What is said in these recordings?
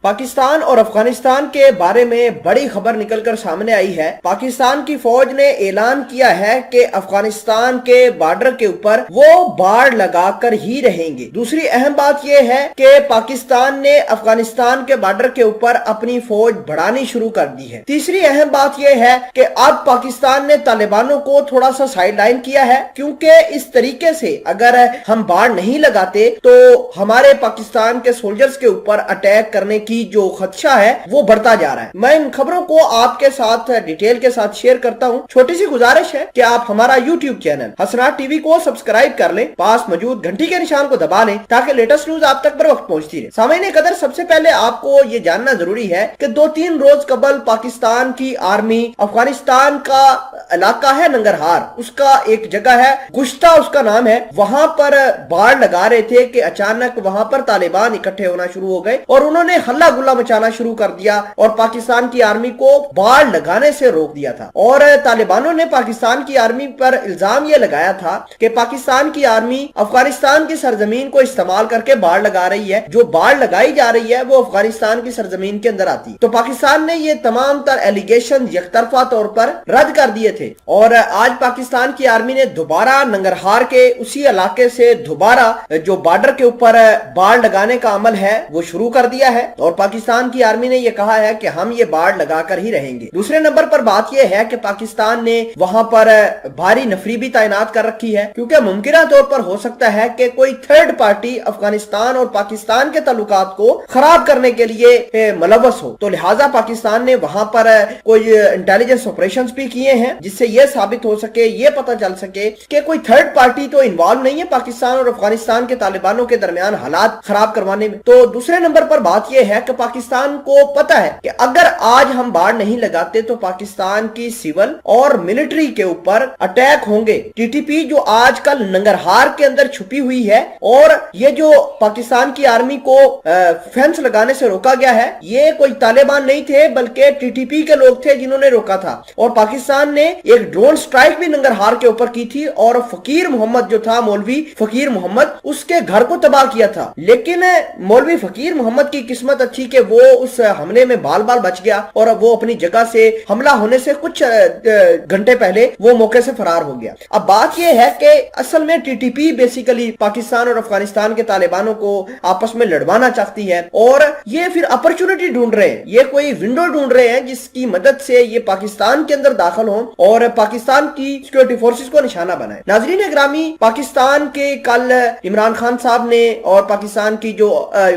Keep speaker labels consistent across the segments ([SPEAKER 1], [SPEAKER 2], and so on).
[SPEAKER 1] पाकिस्तान और अफगानिस्तान के बारे में बड़ी खबर निकलकर सामने आई है। पाकिस्तान की फौज ने ऐलान किया है कि अफगानिस्तान के बॉर्डर के ऊपर वो बाड़ लगाकर ही रहेंगे। दूसरी अहम बात यह है कि पाकिस्तान ने अफगानिस्तान के बॉर्डर के ऊपर अपनी फौज बढ़ानी शुरू कर दी है। तीसरी अहम बात यह है कि अब पाकिस्तान ने तालिबानों को थोड़ा सा साइडलाइन किया है, क्योंकि इस तरीके से अगर हम बाड़ नहीं लगाते तो हमारे पाकिस्तान के सोल्जर्स के ऊपर अटैक करने की जो खदशा है वो बढ़ता जा रहा है। मैं इन खबरों को आपके साथ डिटेल के साथ शेयर करता हूं। छोटी सी गुजारिश है कि आप हमारा यूट्यूब चैनल हसनात टीवी को सब्सक्राइब कर लें, पास मौजूद घंटी के निशान को दबा लें ताकि लेटेस्ट न्यूज आप तक बर वक्त पहुंचती रहे। सामईन कदर, सबसे पहले आपको ये जानना जरूरी है कि 2-3 रोज कबल पाकिस्तान की आर्मी अफगानिस्तान का इलाका है नंगरहार, उसका एक जगह है गुश्ता उसका नाम है, वहां पर बाड़ लगा रहे थे कि अचानक वहां पर तालिबान इकट्ठे होना शुरू हो गए और उन्होंने हल्ला गुल्ला मचाना शुरू कर दिया और पाकिस्तान की आर्मी को बाड़ लगाने से रोक दिया था। और तालिबानों ने पाकिस्तान की आर्मी पर इल्जाम यह लगाया था कि पाकिस्तान की आर्मी अफगानिस्तान की सरजमीन को इस्तेमाल करके बाड़ लगा रही है, जो बाड़ लगाई जा रही है वो अफगानिस्तान की सरजमीन के अंदर आती है। तो पाकिस्तान ने ये तमाम तर एलिगेशन यकतरफा तौर पर रद्द कर दिए थे और आज पाकिस्तान की आर्मी ने दोबारा नंगरहार के उसी इलाके से दोबारा जो बॉर्डर के ऊपर बाड़ लगाने का अमल है वो शुरू कर दिया है और पाकिस्तान की आर्मी ने यह कहा है कि हम ये बाड़ लगाकर ही रहेंगे। दूसरे नंबर पर बात यह है कि पाकिस्तान ने वहां पर भारी नफरी भी तैनात कर रखी है, क्योंकि मुमकिन तौर पर हो सकता है कि कोई थर्ड पार्टी अफगानिस्तान और पाकिस्तान के ताल्लुकात को खराब करने के लिए मुलव्वस हो। तो लिहाजा पाकिस्तान ने वहां पर कोई इंटेलिजेंस ऑपरेशंस भी किए हैं जिससे यह साबित हो सके, ये पता चल सके कि कोई थर्ड पार्टी तो इन्वॉल्व नहीं है पाकिस्तान और अफगानिस्तान के तालिबानों के दरमियान हालात खराब करवाने में। तो दूसरे नंबर पर बात यह है कि पाकिस्तान को पता है कि अगर आज हम बाड़ नहीं लगाते तो पाकिस्तान की सिविल और मिलिट्री के ऊपर अटैक होंगे। टीटीपी जो आजकल नंगरहार के अंदर छुपी हुई है और ये जो पाकिस्तान की आर्मी को फेंस लगाने से रोका गया है, ये कोई तालिबान नहीं थे बल्कि टीटीपी के लोग थे जिन्होंने रोका था। और पाकिस्तान ने एक ड्रोन स्ट्राइक भी नंगरहार के ऊपर की थी और फकीर मोहम्मद जो था, मौलवी फकीर मोहम्मद, उसके घर को तबाह किया था। लेकिन मौलवी फकीर मोहम्मद की किस्मत अच्छी कि वो उस हमले में बाल बाल बच गया और वो अपनी जगह से हमला होने से कुछ घंटे पहले वो मौके से फरार हो गया। अब बात यह है कि असल में टीटीपी बेसिकली पाकिस्तान और अफगानिस्तान के तालिबानों को आपस में लड़वाना चाहती है और ये फिर अपॉर्चुनिटी ढूंढ रहे हैं, ये कोई विंडो ढूंढ रहे हैं जिसकी मदद से ये पाकिस्तान के अंदर दाखिल हो और पाकिस्तान की सिक्योरिटी फोर्सेस को निशाना बनाए। नाजरीन ग्रामी, पाकिस्तान के कल इमरान खान साहब ने और पाकिस्तान की जो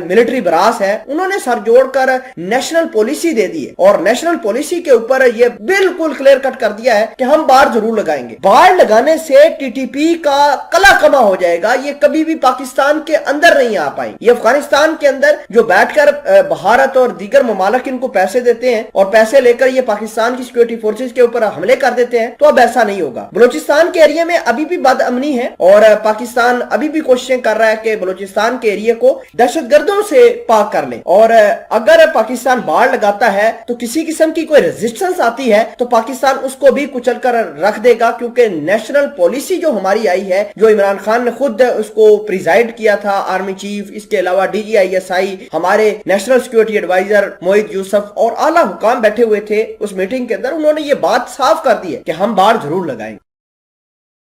[SPEAKER 1] मिलिट्री ब्रास है उन्होंने सर जोड़कर नेशनल पॉलिसी दे दी है और नेशनल पॉलिसी के ऊपर ये बिल्कुल क्लियर कट कर दिया है कि हम बाड़ जरूर लगाएंगे। बाड़ लगाने से टीटीपी का कला कमा हो जाएगा, ये कभी भी पाकिस्तान के अंदर नहीं आ पाए। ये अफगानिस्तान के अंदर जो बैठकर भारत और दीगर ममालिक इनको पैसे देते हैं और पैसे लेकर ये पाकिस्तान की सिक्योरिटी फोर्सेस के ऊपर हमले कर देते हैं, तो अब ऐसा नहीं होगा। बलूचिस्तान के एरिया में अभी भी बदअमनी है और पाकिस्तान अभी भी कोशिशें कर रहा है कि बलूचिस्तान के एरिया को दहशतगर्दों से पाक कर ले और अगर पाकिस्तान बाड़ लगाता है तो किसी किस्म की कोई रेजिस्टेंस आती है तो पाकिस्तान उसको भी कुचल कर रख देगा, क्योंकि नेशनल पॉलिसी जो हमारी आई है, जो इमरान खान ने खुद उसको प्रिजाइड किया था, आर्मी चीफ, इसके अलावा DGISI, हमारे नेशनल सिक्योरिटी एडवाइजर मोहित यूसुफ और आला हुकाम बैठे हुए थे उस मीटिंग के अंदर, उन्होंने ये बात साफ कर दी है कि हम बाड़ जरूर लगाएंगे।